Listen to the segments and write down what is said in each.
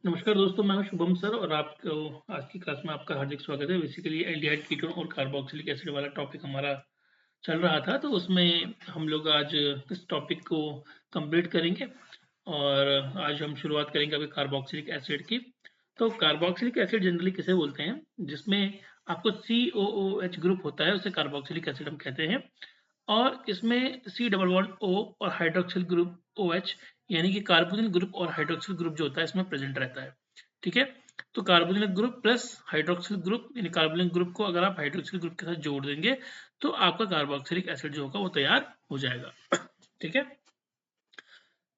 नमस्कार दोस्तों, मैं हूं शुभम सर और आपको आज की क्लास में आपका हार्दिक स्वागत है। बेसिकली एल्डिहाइड कीटोन और कार्बोक्सिलिक एसिड वाला टॉपिक हमारा चल रहा था, तो उसमें हम लोग आज इस टॉपिक को कंप्लीट करेंगे और आज हम शुरुआत करेंगे अभी कार्बोक्सिलिक एसिड की। तो कार्बोक्सिलिक एसिड जनरली किसे बोलते हैं? जिसमें आपको COOH ग्रुप होता है उसे कार्बोक्सिलिक एसिड हम कहते हैं। और इसमें C डबल बॉन्ड O और हाइड्रोक्सिल ग्रुप OH यानी कि कार्बोनिल ग्रुप और हाइड्रोक्सिल ग्रुप जो होता है इसमें प्रेजेंट रहता है। ठीक है, तो carbonyl group plus hydroxyl group यानी कार्बोनिल ग्रुप को अगर आप हाइड्रोक्सिल ग्रुप के साथ जोड़ देंगे तो आपका कार्बोक्सिलिक एसिड जो होगा वो तैयार हो जाएगा। ठीक है,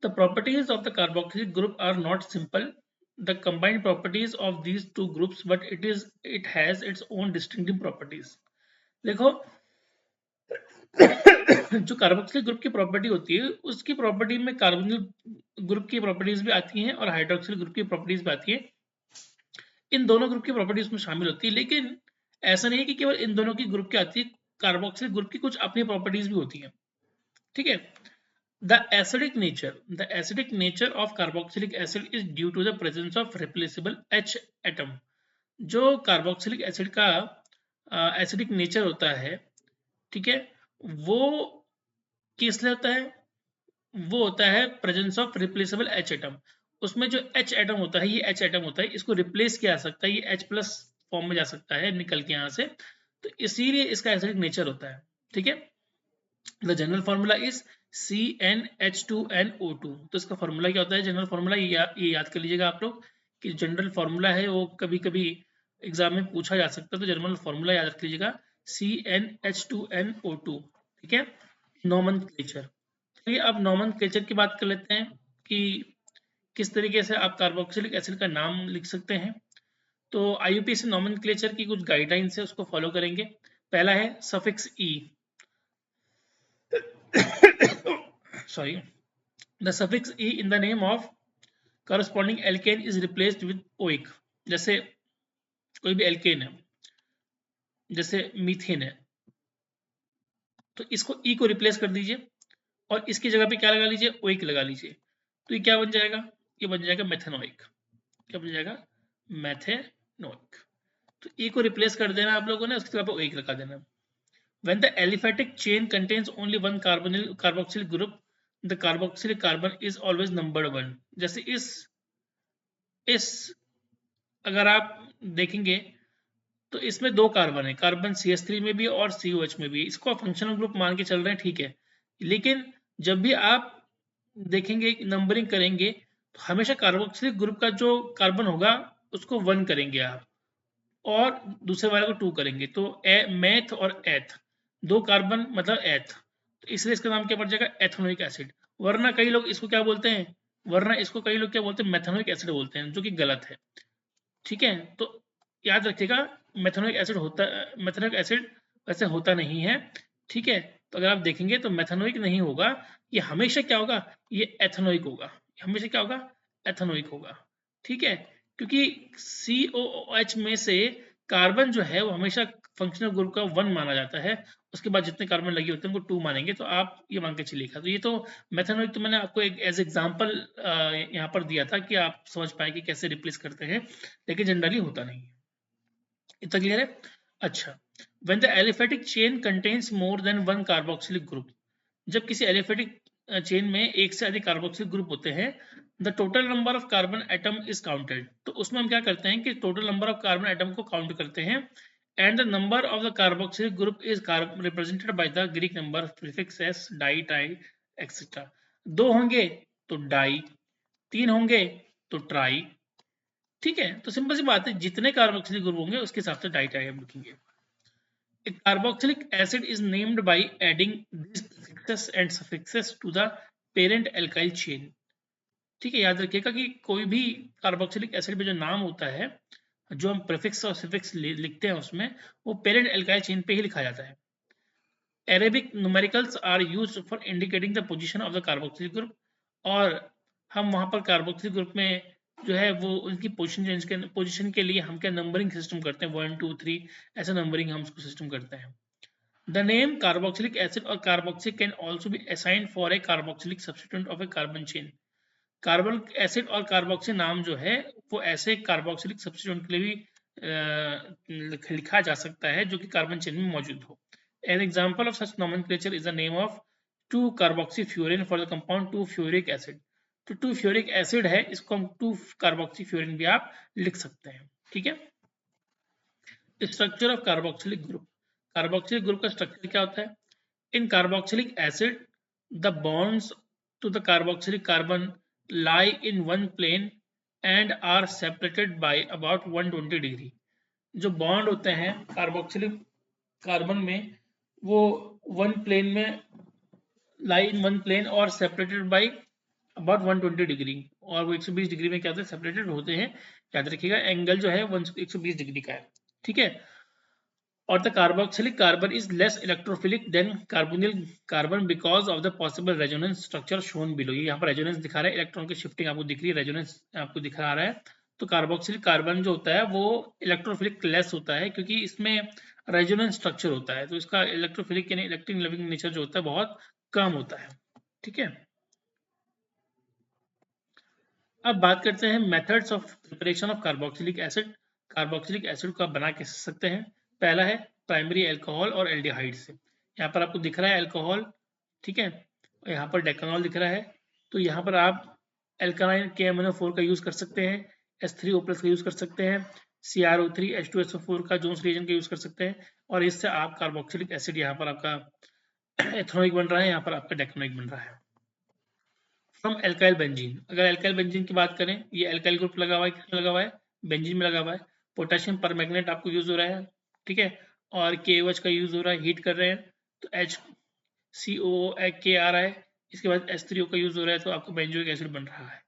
the properties of the carboxylic group are not simple, the combined properties of these two groups, but it has its own distinctive properties. देखो, जो कार्बोक्सिलिक ग्रुप की प्रॉपर्टी होती है उसकी प्रॉपर्टी में कार्बोनिल ग्रुप की प्रॉपर्टीज भी आती हैं और हाइड्रोक्सिल ग्रुप की प्रॉपर्टीज भी आती है। इन दोनों ग्रुप की प्रॉपर्टीज में शामिल होती है, लेकिन ऐसा नहीं है कि केवल इन दोनों की ग्रुप की आती है, कार्बोक्सिल ग्रुप की कुछ अपनी प्रॉपर्टीज भी होती हैं। ठीक है, the acidic nature of carboxylic acid is due to the presence of replaceable H atom। जो कार्बोक्सिलिक एसिड का एसिडिक नेचर होता है, ठीक है, वो किस लिए होता है? वो होता है presence of replaceable H atom. उसमें जो एच एटम होता है, ये एच एटम होता है, इसको रिप्लेस किया जा सकता है, ये एच प्लस फॉर्म में जा सकता है निकल के यहाँ से, तो इसीलिए इसका एसिडिक नेचर होता है। ठीक है, the general formula is CnH2nO2। तो इसका फॉर्मूला क्या होता है? जनरल फॉर्मूला ये याद कर लीजिएगा आप लोग कि जनरल फॉर्मूला है वो कभी कभी एग्जाम में पूछा जा सकता है, तो जनरल फॉर्मूला याद रख लीजिएगा CnH2nO2। ठीक है, नॉमेनक्लेचर। चलिए अब नॉमेनक्लेचर की बात कर लेते हैं कि किस तरीके से आप कार्बोक्सिलिक एसिड का नाम लिख सकते हैं। तो IUPAC नॉमेनक्लेचर की कुछ गाइडलाइंस है, उसको फॉलो करेंगे। पहला है suffix E. Sorry, the suffix e in the name of corresponding alkane is replaced with oic। जैसे कोई भी एल्केन है, जैसे मीथेन है, तो इसको ई को रिप्लेस कर दीजिए और इसकी जगह पे क्या लगा लीजिए? ओइक लगा लीजिए। तो ये क्या बन जाएगा? ये बन जाएगा मेथेनोइक। क्या बन जाएगा? मेथेनोइक। तो ई को रिप्लेस कर देना आप लोगों ने, उसकी जगह पे ओइक लगा देना। When the aliphatic chain contains only one carboxyl group, the carboxylic carbon is always numbered 1। जैसे इस अगर आप देखेंगे तो इसमें दो कार्बन है, कार्बन CH3 में भी और COH में भी, इसको आप फंक्शनल ग्रुप मान के चल रहे हैं, ठीक है। लेकिन जब भी आप देखेंगे नंबरिंग करेंगे तो हमेशा कार्बोक्सिलिक ग्रुप का जो कार्बन होगा उसको 1 करेंगे आप और दूसरे वाले को 2 करेंगे, तो मेथ और एथ, दो कार्बन मतलब एथ, तो इसलिए इसका नाम क्या पड़ जाएगा? Ethanoic acid. वरना कई लोग इसको क्या बोलते हैं? वरना इसको कई लोग क्या बोलते हैं? मेथेनोइक एसिड बोलते हैं, जो कि गलत है। ठीक है, तो याद रखिएगा मेथेनोइक एसिड होता, मेथेनोइक एसिड वैसे होता नहीं है। ठीक है, तो अगर आप देखेंगे तो मेथेनोइक नहीं होगा, ये हमेशा क्या होगा? ये एथेनोइक होगा। हमेशा क्या होगा? एथेनोइक होगा। ठीक है, क्योंकि COOH में से कार्बन जो है वो हमेशा फंक्शनल ग्रुप का 1 माना जाता है, उसके बाद जितने कार्बन लगे होते हैं उनको 2 मानेंगे, तो आप ये मान के चलिएगा। तो ये तो मेथेनोइक तो मैंने आपको एक एज एग्जांपल यहाँ पर दिया था कि आप समझ पाए कि कैसे रिप्लेस करते हैं, लेकिन जनरली होता नहीं है। इतना क्लियर है? अच्छा, when the aliphatic chain contains more than one carboxylic group, जब किसी एलिफेटिक चेन में एक से अधिक कार्बोक्सिलिक ग्रुप होते हैं, the total number of carbon atom is counted. तो उसमें हम क्या करते हैं कि total number of carbon atom को काउंट करते हैं, and the number of the carboxylic group is represented by the Greek number prefix as, di, tri etcetera. दो होंगे तो डाई, तीन होंगे तो ट्राई। ठीक है, तो सिंपल सी बात है, जितने कार्बोक्सिलिक ग्रुप होंगे उसके हिसाब से डाई टाई हम लिखेंगे। A carboxylic acid is named by adding these prefixes and suffixes to the parent alkyl chain। ठीक है, याद रखिएगा कि कोई भी कार्बोक्सिलिक एसिड में जो नाम होता है, जो हम प्रीफिक्स और सफिक्स लिखते हैं उसमें, वो पेरेंट एल्काइल चेन पे ही लिखा जाता है। Arabic numericals are used for indicating the position of the carboxylic group, और हम वहां पर कार्बोक्सिलिक ग्रुप में जो है वो उनकी पोजीशन के लिए हम क्या नंबरिंग सिस्टम करते हैं, 1 2 3 ऐसा नंबरिंग हम उसको सिस्टम करते हैं। The name carboxylic acid or carboxy can also be assigned for a carboxylic substituent of a carbon chain। Carbon acid और कार्बोक्सी नाम जो है वो ऐसे कार्बोक्सिलिक सब्स्टिट्यूएंट के लिए भी लिखा जा सकता है जो कि कार्बन चेन में मौजूद हो। An example of such nomenclature is the name of 2-कार्बोक्सीफ्यूरिन फॉर द कंपाउंड 2-फ्यूरिक एसिड। तो 2-फ्यूरिक एसिड है, इसको हम 2-कार्बोक्सीफ्यूरिन भी आप लिख सकते हैं। ठीक है। Structure of carboxylic group. Carboxylic group का स्ट्रक्चर क्या होता है? In carboxylic acid, the bonds to the carboxylic carbon lie in one plane and are separated by about 120 degree. जो बॉन्ड होते हैं कार्बोक्सिलिक कार्बन में वो वन प्लेन में लाई इन वन प्लेन और सेपरेटेड बाय अबाउट 120 डिग्री, और वो 120 degree में क्या होता है? सेपरेटेड होते हैं। याद रखिएगा एंगल जो है 120 डिग्री का है। ठीक है। or the carboxylic carbon is less electrophilic than carbonyl carbon because of the possible resonance structure shown below। ये यहाँ पर रेजोनेंस दिखा रहा है, इलेक्ट्रॉन की शिफ्टिंग आपको दिख रही है, रेजोनेंस आपको दिखा रहा है। तो कार्बोक्सिलिक कार्बन जो होता है वो इलेक्ट्रोफिलिक लेस होता है क्योंकि इसमें रेजोनेंस स्ट्रक्चर होता है, तो इसका इलेक्ट्रोफिलिक यानी इलेक्ट्रिक लिविंग नेचर जो होता है बहुत कम होता है। ठीक है। अब बात करते हैं methods of preparation of carboxylic acid. Carboxylic acid को आप बना कैसे सकते हैं? पहला है प्राइमरी अल्कोहल और एल्डिहाइड से। यहाँ पर आपको दिख रहा है अल्कोहल, ठीक है, और यहाँ पर डेकानॉल दिख रहा है। तो यहाँ पर आप एल्कालाइन KMnO4 का यूज कर सकते हैं, H3O+ का यूज कर सकते हैं, CrO3 H2SO4 का जोन्स रिएजेंट का यूज कर सकते हैं, और इससे आप कार्बोक्सिलिक एसिड यहाँ पर आपका एथेनोइक बन रहा है, यहाँ पर आपका डेकानोइक बन रहा है। फ्रॉम एल्काइल बेंजीन, अगर एल्काइल बेंजीन की बात करें, ये एल्काइल ग्रुप लगा हुआ है, किसमें लगा हुआ है? बेंजीन में लगा हुआ है। पोटेशियम परमैंगनेट आपको यूज हो रहा है, ठीक है, और KOH का यूज हो रहा है, हीट कर रहे हैं तो HCO के आ रहा है, इसके बाद H3O का यूज हो रहा है तो आपको बेंजोइक एसिड बन रहा है।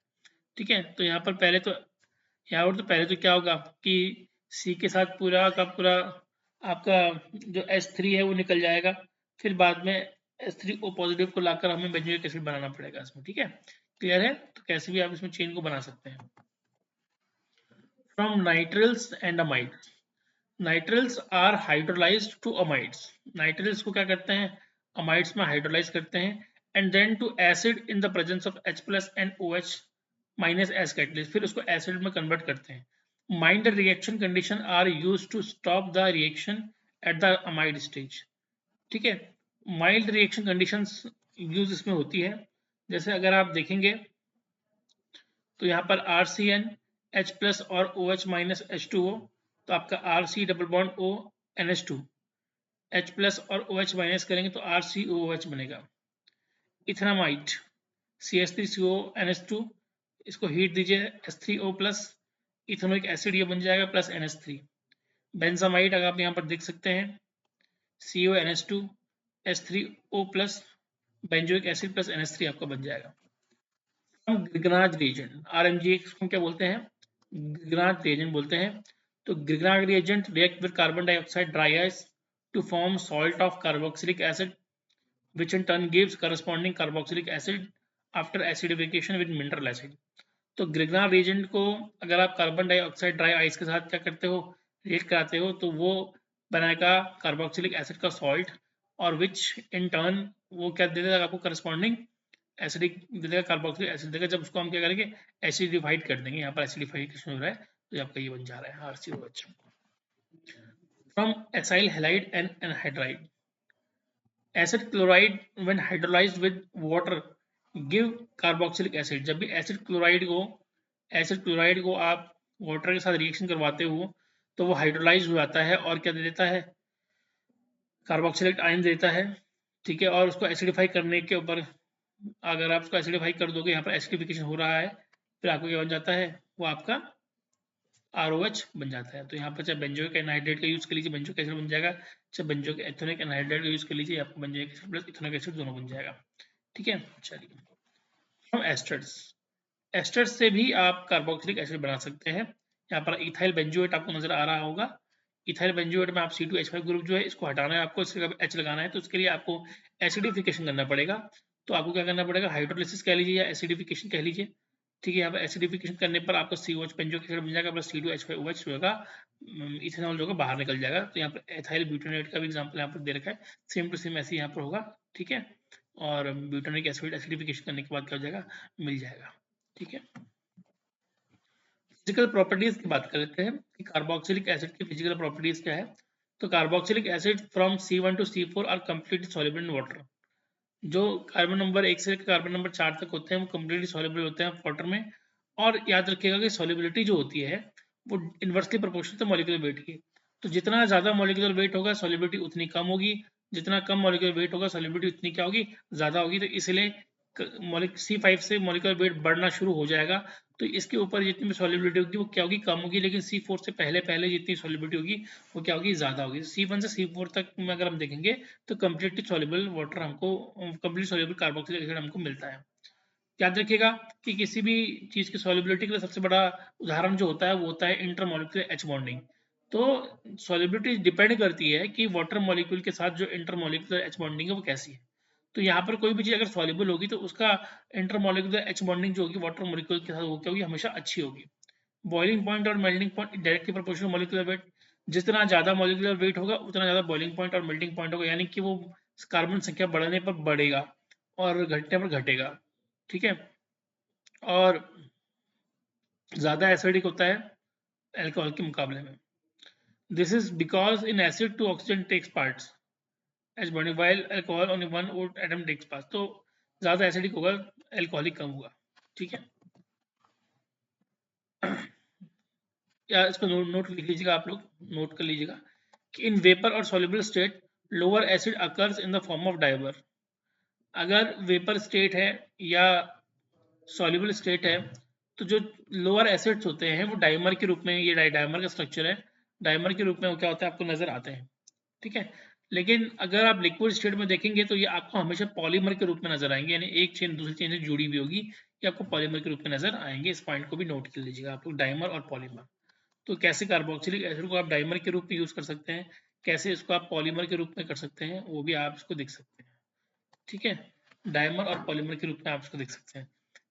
ठीक है। तो यहाँ पर पहले तो क्या होगा कि C के साथ पूरा का पूरा आपका जो H3 है वो निकल जाएगा, फिर बाद में H3O+ को लाकर हमें बेंजोइक एसिड बनाना पड़ेगा इसमें। ठीक है, क्लियर है? तो कैसे भी आप इसमें चेन को बना सकते हैं। From nitriles and amides, nitriles are hydrolysed to amides. Nitriles को क्या करते हैं? अमाइड्स में हाइड्रोलाइज करते हैं, and then to acid in the presence of H+ and OH- as catalyst, फिर उसको एसिड में कन्वर्ट करते हैं। Mild reaction condition are used to stop the reaction at the amide stage. ठीक है, माइल्ड रिएक्शन कंडीशंस यूज इसमें होती है, जैसे अगर आप देखेंगे तो यहाँ पर RCN H+ और OH- H2O, तो आपका RC double bond O NH2, H+ और OH माइनस करेंगे तो RCOOH बनेगा। इथेनामाइट CH3CO NH2, इसको हीट दीजिए H3O+, इथेनोइक एसिड ये बन जाएगा प्लस NH3। बेंजामाइट अगर आप यहाँ पर देख सकते हैं CONH2 H3O+, benzoic acid plus NH3 आपका बन जाएगा। हम ग्रिगनाज रिएजेंट RMG को क्या बोलते हैं? ग्रिगनाज रिएजेंट बोलते हैं। तो Grignard reagent react with carbon dioxide dry ice to form salt of carboxylic acid which in turn gives corresponding carboxylic acid after acidification with mineral acid। तो ग्रिगनाज रिएजेंट को अगर आप कार्बन डाइऑक्साइड ड्राई आइस के साथ क्या करते हो? React कराते हो, तो वो बनाएगा कार्बोक्सिलिक एसिड का सॉल्ट, और विच इन टर्न वो क्या दे देगा आपको? करस्पॉन्डिंग एसिडिक दे देगा, कार्बोक्सिलिक एसिड देगा। जब उसको हम क्या करेंगे? एसिडिफाइड कर देंगे। यहाँ पर एसिडिफिकेशन हो रहा है तो आपका ये बन जा रहा है RCOH। From acyl halide and anhydride, acid chloride when hydrolysed with water give carboxylic acid. जब भी एसिड क्लोराइड को आप वाटर के साथ रिएक्शन करवाते हो तो वो हाइड्रोलाइज हो जाता है और क्या दे देता है? कार्बोक्सिलिक आयन देता है। ठीक है, और उसको एसिडिफाई करने के ऊपर अगर आप उसको एसिडिफाई कर दोगे, यहाँ पर एसिडिफिकेशन हो रहा है, फिर आपको क्या बन जाता है? वो आपका ROH बन जाता है। तो यहाँ पर चाहे बेंजोइक एनहाइड्रेट का यूज कर लीजिए, बेंजोइक एसिड बन जाएगा, चाहे बेंजोइक एथेनोइक एनहाइड्रेट का यूज कर लीजिए, आपको benzoic acid plus ethanoic acid दोनों बन जाएगा। ठीक है, चलिए। फ्रॉम एस्टर्स, एस्टर्स से भी आप कार्बोक्सिलिक एसिड बना सकते हैं। यहाँ पर इथाइल बेंजोएट आपको नजर आ रहा होगा। इथाइल बेंजोएट में आप C2H5 ग्रुप जो है इसको हटाना है आपको, इसके H लगाना है, तो उसके लिए आपको एसिडिफिकेशन करना पड़ेगा। तो आपको क्या करना पड़ेगा? हाइड्रोलिसिस कह लीजिए या एसिडिफिकेशन कह लीजिए। ठीक है, यहाँ पर एसिडिफिकेशन करने पर आपको COH बेंजोइक एसिड बन जाएगा प्लस C2H5OH जो होगा इथेनॉल जो होगा बाहर निकल जाएगा। तो यहाँ पर एथाइल ब्यूटेनेट का भी एग्जाम्पल यहाँ पर दे रखा है, सेम टू सेम ऐसे यहाँ पर होगा। ठीक है, और ब्यूटेनिक एसिड एसिडिफिकेशन करने के बाद क्या हो जाएगा? मिल जाएगा। ठीक है। फिजिकल प्रॉपर्टीज की बात कर लेते हैं कि कार्बोक्सिलिक एसिड की फिजिकल प्रॉपर्टीज क्या है। तो carboxylic acid from C1 to C4 are completely soluble in water. जो कार्बन नंबर 1 से लेकर कार्बन नंबर 4 तक होते हैं वो कंप्लीटली सॉल्युबल होते हैं वाटर में। और याद रखिएगा कि सॉल्युबिलिटी जो होती है वो inversely proportional to molecular weight की। तो जितना ज़्यादा मॉलिक्यूलर वेट होगा सॉल्युबिलिटी उतनी कम होगी, जितना कम मॉलिक्यूलर वेट होगा सॉल्युबिलिटी उतनी क्या होगी, ज़्यादा होगी। तो इसलिए C5 से मॉलिक्यूलर वेट बढ़ना शुरू हो जाएगा, तो इसके ऊपर जितनी भी सॉल्युबिलिटी होगी वो क्या होगी, कम होगी। लेकिन C4 से पहले पहले जितनी सॉल्युबिलिटी होगी वो क्या होगी, ज़्यादा होगी। C1 से C4 तक में अगर हम देखेंगे तो कम्प्लीटली सॉल्युबल वाटर हमको, कम्प्लीट सॉल्युबल कार्बोक्सिलिक एसिड हमको मिलता है। याद रखिएगा कि किसी भी चीज़ की सॉल्युबिलिटी के लिए सबसे बड़ा उदाहरण जो होता है वो होता है इंटरमॉलिक्यूलर एच बॉन्डिंग। तो सॉल्युबिलिटी डिपेंड करती है कि वाटर मॉलिक्यूल के साथ जो इंटरमॉलिक्यूलर एच बॉन्डिंग है वो कैसी है। तो यहाँ पर कोई भी चीज़ अगर सॉल्युबल होगी तो उसका इंटरमॉलिक्यूलर एच बॉन्डिंग जो होगी वाटर मॉलिक्यूल के साथ वो क्या होगी, हमेशा अच्छी होगी। बॉइलिंग पॉइंट और melting point directly proportional molecular weight. जितना ज़्यादा मॉलिक्यूलर वेट होगा उतना ज़्यादा बॉइलिंग पॉइंट और मेल्टिंग पॉइंट होगा, यानी कि वो कार्बन संख्या बढ़ने पर बढ़ेगा और घटने पर घटेगा। ठीक है। और ज़्यादा एसिडिक होता है अल्कोहल के मुकाबले में। This is because in acid two oxygen takes parts as bonding while alcohol only one atom takes part. तो ज़्यादा एसिडिक होगा, अल्कोहलिक कम होगा। ठीक है। या इसको नोट लिख लीजिएगा, आप लोग नोट कर लीजिएगा कि इन वेपर और soluble state lower acid occurs in the form of dimer. अगर वेपर स्टेट है या सॉल्युबल स्टेट है तो जो लोअर एसिड्स होते हैं वो डाइमर के रूप में, ये डाइमर का स्ट्रक्चर है, डाइमर के रूप में वो क्या होता है आपको नजर आते हैं। ठीक है। लेकिन अगर आप लिक्विड स्टेट में देखेंगे तो ये आपको हमेशा पॉलीमर के रूप में नजर आएंगे, यानी एक चेन दूसरी चेन से जुड़ी हुई होगी, ये आपको पॉलीमर के रूप में नजर आएंगे। इस पॉइंट को भी नोट कर लीजिएगा आप लोग, डाइमर और पॉलीमर। तो कैसे कार्बोक्सिलिक एसिड को आप डाइमर के रूप में यूज कर सकते हैं, कैसे इसको आप पॉलीमर के रूप में कर सकते हैं, वो भी आप इसको देख सकते हैं। ठीक है। डायमर और पॉलीमर के रूप में आप इसको देख सकते हैं।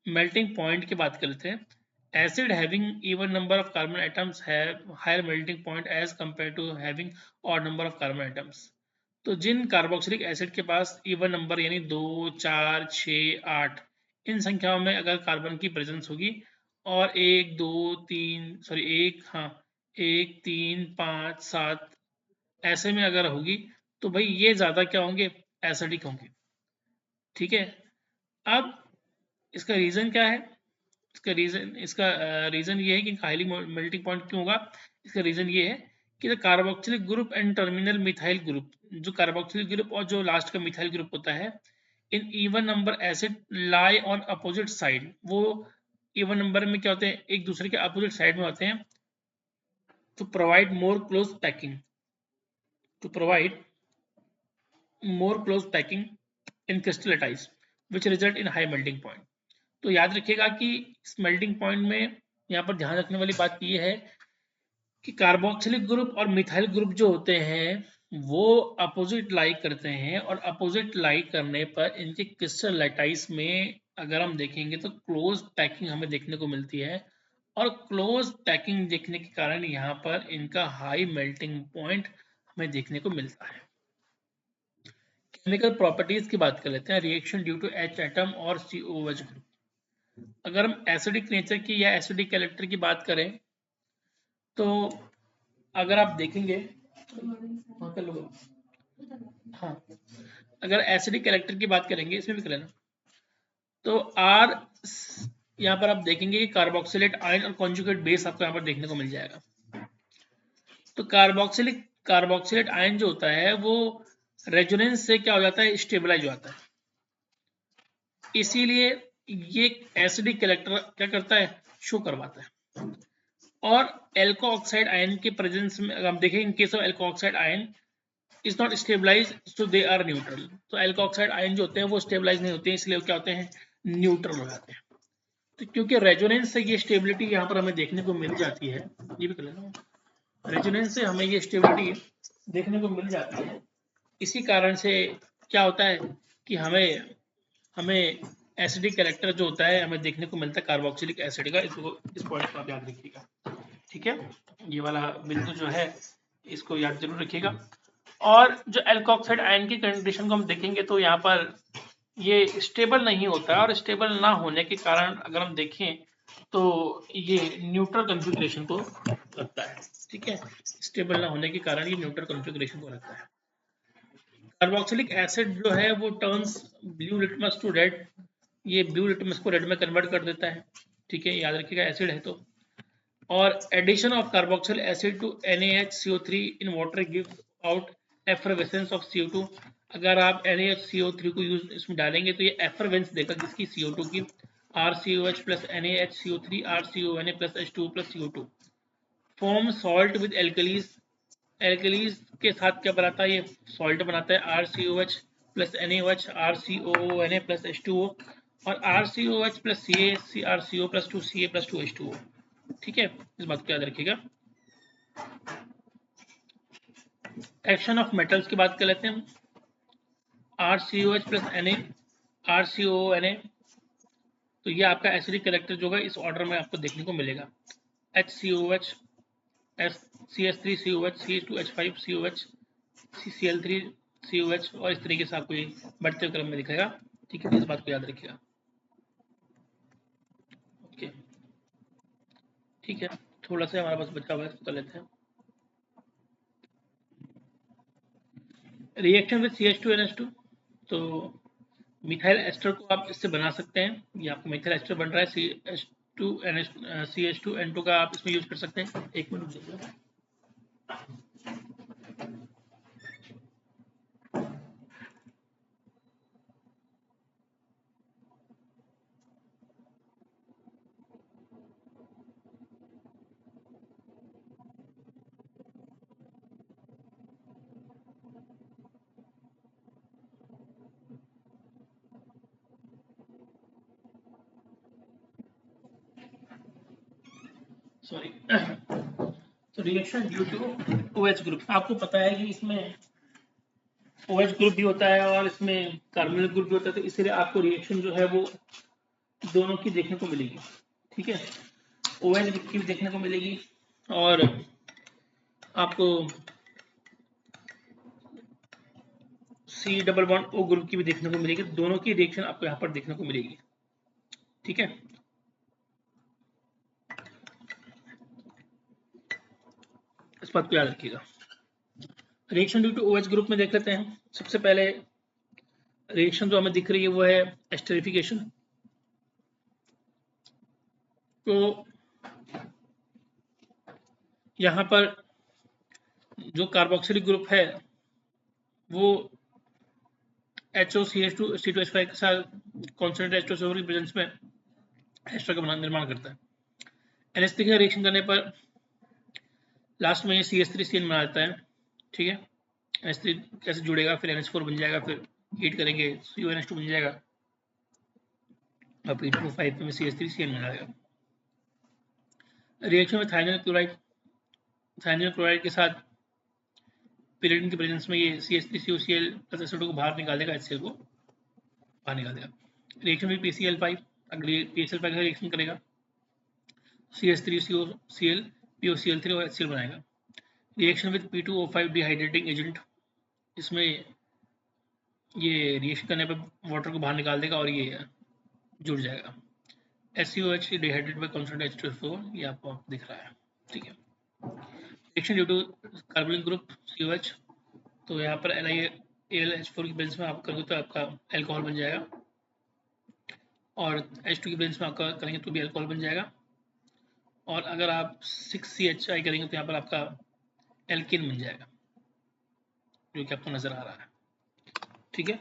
मेल्टिंग पॉइंट की बात कर लेते हैं। Acid having even number of carbon atoms have higher melting point as compare to having odd number of carbon atoms. तो जिन कार्बोक्सिलिक एसिड के पास इवन नंबर यानी 2, 4, 6, 8 इन संख्याओं में अगर कार्बन की प्रेजेंस होगी और 1, 2, 3 सॉरी 1, 3, 5, 7 ऐसे में अगर होगी तो भाई ये ज्यादा क्या होंगे, एसिडिक होंगे। ठीक है। अब इसका रीजन क्या है, इसका रीजन ये है कि हाईली मेल्टिंग पॉइंट क्यों होगा। इसका रीजन ये है कि the carboxylic group and terminal methyl group, जो कार्बोक्सिलिक ग्रुप और जो लास्ट का मिथाइल ग्रुप होता है, in even number acid lie on opposite side. वो इवन नंबर में क्या होते हैं, एक दूसरे के अपोजिट साइड में होते हैं। To provide more close packing, to provide more close packing in crystallise which result in high melting point. तो याद रखिएगा कि इस मेल्टिंग पॉइंट में यहाँ पर ध्यान रखने वाली बात यह है कि कार्बोक्सिलिक ग्रुप और मिथाइल ग्रुप जो होते हैं वो अपोजिट लाई करते हैं, और अपोजिट लाई करने पर इनके क्रिस्टल लैटाइस में अगर हम देखेंगे तो क्लोज पैकिंग हमें देखने को मिलती है। और क्लोज पैकिंग देखने के कारण यहाँ पर इनका हाई मेल्टिंग पॉइंट हमें देखने को मिलता है। केमिकल प्रॉपर्टीज की बात कर लेते हैं। Reaction due to H atom और COH ग्रुप। अगर हम एसिडिक नेचर की या एसिडिक कैरेक्टर की बात करें तो अगर आप देखेंगे हाँ, अगर एसिडिक कैरेक्टर की बात करेंगे, इसमें भी कर लेना, तो आर यहाँ पर आप देखेंगे कि कार्बोक्सिलेट आयन और कॉन्जुगेट बेस आपको यहाँ पर देखने को मिल जाएगा। तो कार्बोक्सिलेट आयन जो होता है वो रेजोनेंस से क्या हो जाता है, स्टेबलाइज हो जाता है। इसीलिए ये एसिडिक कैरेक्टर क्या करता है, शो करवाता है। और एल्को ऑक्साइड आयन के प्रेजेंस में अगर हम देखें, in case of alkoxide ion is not stabilise so they are neutral. तो एल्को ऑक्साइड आयन जो होते हैं वो स्टेबलाइज नहीं होते हैं, इसलिए वो क्या होते हैं, न्यूट्रल हो जाते हैं। तो क्योंकि रेजोनेंस से ये स्टेबिलिटी यहाँ पर हमें देखने को मिल जाती है, ये भी कर लेना, रेजोनेंस से हमें ये स्टेबिलिटी देखने को मिल जाती है। इसी कारण से क्या होता है कि हमें एसिडिक कैरेक्टर जो होता है हमें देखने को मिलता है कार्बोक्सिलिक एसिड का। इसको इस पॉइंट को आप याद रखिएगा। ठीक है, ये वाला बिंदु जो है इसको याद जरूर रखिएगा। और जो एल्कोक्साइड आयन की कंडीशन को हम देखेंगे तो यहाँ पर ये स्टेबल नहीं होता है, और स्टेबल ना होने के कारण अगर हम देखें तो ये न्यूट्रल कॉन्फ़िगरेशन को रखता है, ठीक है। स्टेबल ना होने के कारण ये न्यूट्रल कॉन्फ़िगरेशन को रखता है। कार्बोक्सिलिक एसिड जो है वो turns blue litmus to red, ये ब्लू लिटमस को रेड में कन्वर्ट कर देता है, ठीक है, याद रखिएगा एसिड है तो। और addition of carboxyl acid to NaHCO3 in water gives out effervescence of CO2। अगर आप NaHCO3 को यूज इसमें डालेंगे तो ये एफरवेंस देगा किसकी, CO2 की। RCOH plus NaHCO3 RCONA plus H2O plus CO2 form salt with alkalis. Alkalis के साथ क्या बनाता है, ये सॉल्ट बनाता है RCOH plus NaOH RCOONA plus H2O और RCOH plus CaCrCO plus 2Ca plus 2H2O, ठीक है, इस बात को याद रखिएगा। एक्शन ऑफ मेटल्स की बात कर लेते हैं हम। RCOH प्लस Na RCONA, तो ये आपका एसिडिक कैरेक्टर जो होगा इस ऑर्डर में आपको देखने को मिलेगा। HCOH CS3COH CH2H5 COH CCl3 COH और इस तरीके से आपको ये बढ़ते क्रम में दिखेगा, ठीक है, इस बात को याद रखिएगा। ओके, ठीक है, थोड़ा सा हमारे पास बचा हुआ है कर लेते हैं। रिएक्शन विद CH2NH2, तो मिथाइल एस्टर को आप इससे बना सकते हैं, ये आपको मिथाइल एस्टर बन रहा है CH2NO2 का आप इसमें यूज कर सकते हैं। एक मिनट रुकिए। सॉरी। तो reaction due to OH group, आपको पता है कि इसमें OH ग्रुप भी होता है और इसमें कार्बोनिल ग्रुप भी होता है, तो इसलिए आपको रिएक्शन जो है वो दोनों की देखने को मिलेगी, ठीक है, OH ग्रुप की भी देखने को मिलेगी और आपको C double bond O group की भी देखने को मिलेगी। दोनों की रिएक्शन आपको यहाँ पर देखने को मिलेगी, ठीक है। इस बात को याद रखिएगा। Reaction due to OH group में देख लेते हैं। सबसे पहले रिएक्शन जो हमें दिख रही है वो है एस्टरिफिकेशन। तो यहाँ पर जो कार्बोक्सिलिक ग्रुप है वो HOCH2 C2H5 के साथ कॉन्सेंट्रेटेड H2SO4 की प्रेजेंस में एस्टर का निर्माण करता है। NH3 का रिएक्शन करने पर लास्ट में ये CH3CN बना देता है, ठीक है। NH3 कैसे जुड़ेगा, फिर NH4 बन जाएगा, फिर हीट करेंगे CONH2 बन जाएगा और फिर 2,5 में CH3CN बन जाएगा। रिएक्शन में थाइनिल क्लोराइड के साथ पिरिडिन की प्रेजेंस में ये CH3COCl प्लस SO2 को बाहर निकाल देगा, HCl को बाहर निकाल देगा। रिएक्शन में PCl5, अगर ये PCl5 का रिएक्शन करेगा CH3COCl POCl3 और HCl बनाएगा। Reaction with P2O5 dehydrating agent, इसमें ये रिएक्शन करने पर वाटर को बाहर निकाल देगा और ये जुड़ जाएगा। SCOH dehydrate bye concentrated H2SO4, ये आपको दिख रहा है, ठीक है। Reaction due to carbonyl group COH, तो यहाँ पर AlH4 की प्रेजेंस में आप करोगे तो आपका अल्कोहल बन जाएगा और H2 की प्रेजेंस में आपका करेंगे तो भी अल्कोहल बन जाएगा और अगर आप 6CHI करेंगे तो यहाँ पर आपका एल्किन बन जाएगा, जो कि आपको नजर आ रहा है, ठीक है।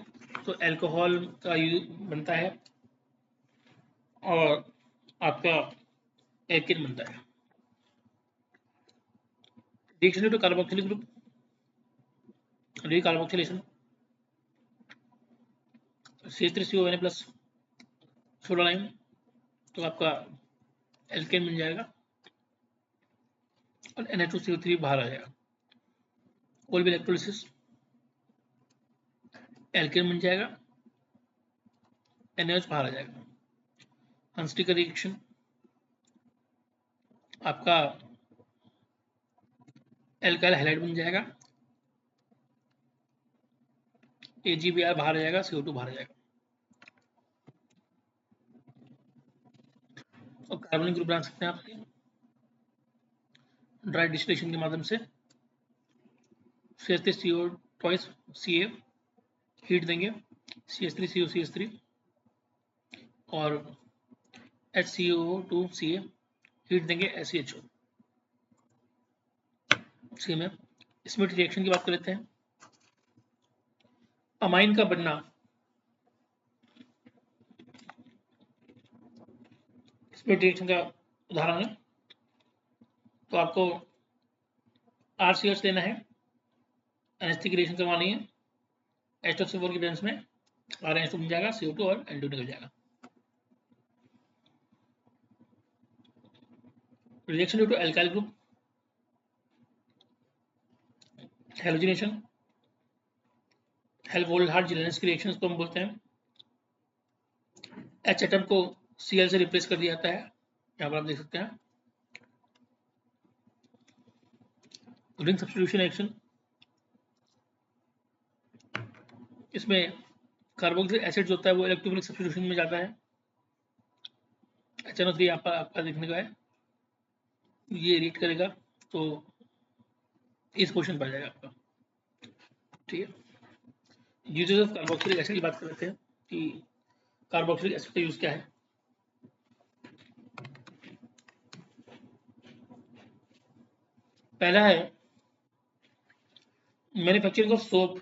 तो अल्कोहल का बनता है और आपका एल्किन बनता है। Reaction to carboxylic group, carboxylation CH3CONA plus soda lime, तो आपका एल्केन बन जाएगा और NH2CO3 बाहर आ जाएगा। कोई भी इलेक्ट्रोलिसिस, एल्केन बन जाएगा, NaOH बाहर आ जाएगा। हंसटी का रिएक्शन, आपका एल्काइल हैलाइड बन जाएगा, AgBr बाहर आ जाएगा, CO2 बाहर आ जाएगा। और कार्बोनिक ग्रुप बना सकते हैं आप ड्राई डिस्टिलेशन के माध्यम से। CH3CO ट्वाइस Ca हीट देंगे, CH3COCH3 और HCO2Ca हीट देंगे, SeHO। सेम है। स्मिथ रिएक्शन की बात कर लेते हैं। अमाइन का बनना, स्मिथ रिएक्शन का उदाहरण है। तो आपको RCH लेना है, NH3 की रिएक्शन करवानी है, H2SO4 की प्रेजेंस में RNH2 मिल जाएगा, CO2 और N2 निकल जाएगा। Reaction due to alkyl group, halogenation, Hell Volhard Zelinsky की रिएक्शन को हम बोलते हैं। H एटम को Cl से रिप्लेस कर दिया जाता है, यहाँ पर आप देख सकते हैं। रिंग सब्स्टिट्यूशन रिएक्शन, इसमें कार्बोक्सिलिक एसिड जो होता है वो इलेक्ट्रोफिलिक सब्स्टिट्यूशन में जाता है। HNO3 आपका देखने का है, ये रीड करेगा तो इस क्वेश्चन पर जाएगा आपका। ठीक है, यूजेस ऑफ कार्बोक्सिलिक एसिड की बात कर लेते हैं कि कार्बोक्सिलिक एसिड का यूज क्या है। पहला है मैन्युफैक्चरिंग ऑफ सोप।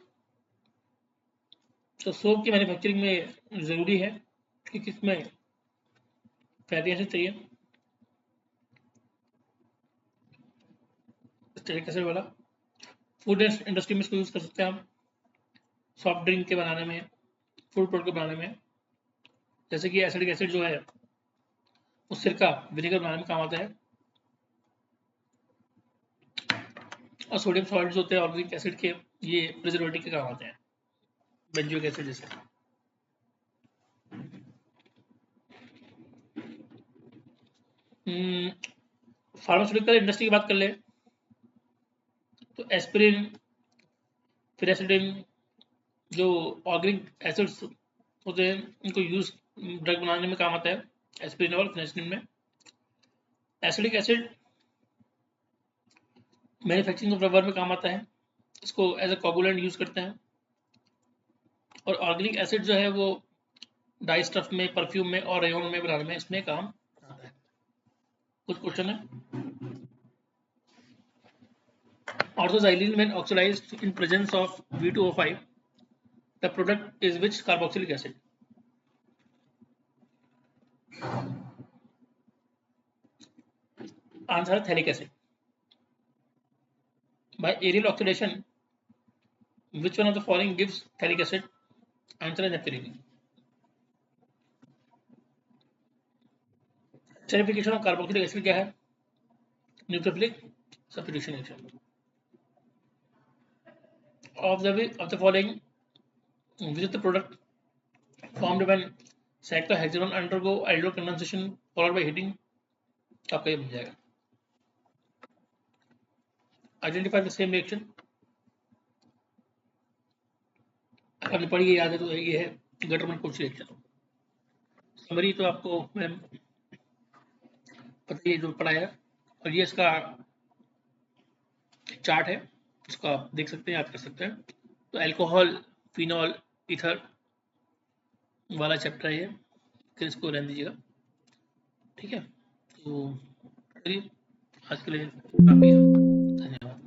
तो सोप की मैन्युफैक्चरिंग में जरूरी है कि किसमें फैटी एसिड चाहिए, स्टेरिक एसिड वाला। फूड इंडस्ट्री में इसको यूज कर सकते हैं हम, सॉफ्ट ड्रिंक के बनाने में, फूड प्रोडक्ट बनाने में। जैसे कि एसिडिक एसिड जो है वो सिरका, विनेगर बनाने में काम आता है। और सोडियम सॉल्ट होते हैं ऑर्गेनिक एसिड के, ये प्रिजर्वेटिव के काम आते हैं, बेंजोइक एसिड जैसे। फार्मास्यूटिकल इंडस्ट्री की बात कर ले तो एस्पिरिन, फिरेसिडिन, जो ऑर्गेनिक एसिड्स होते हैं उनको यूज ड्रग बनाने में काम आता है, एस्पिरिन और फिरेसिडिन में। Acidic acid manufacturing of rubber में काम आता है, इसको एज अ कोगुलेंट यूज करते हैं। और ऑर्गेनिक एसिड जो है वो डाई स्टफ में, परफ्यूम में और रेयन में बनाने में इसमें काम आता है। कुछ क्वेश्चन है। Orthoxylene when oxidized in presence of V2O5, the product is which carboxylic acid? Answer है thalic acid. By aerial oxidation, which one of the following gives thalic acid? Answer है naphthalene. Esterification of carboxylic acid क्या है? Nucleophilic substitution reaction. Of the following, which is the product formed when cyclohexanol undergo aldehyde condensation followed by heating? आपका ये मिल जाएगा। Identify the same reaction. आपने पढ़ी है, याद है तो ये है गटरमन-कोच रिएक्शन। समरी तो आपको मैम पता ही जो पढ़ाया, और ये इसका चार्ट है, इसको आप देख सकते हैं, याद कर सकते हैं। तो अल्कोहल, फिनॉल, ईथर वाला चैप्टर है ये, फिर इसको रहने दीजिएगा। ठीक है, तो चलिए आज के लिए काफी है। धन्यवाद।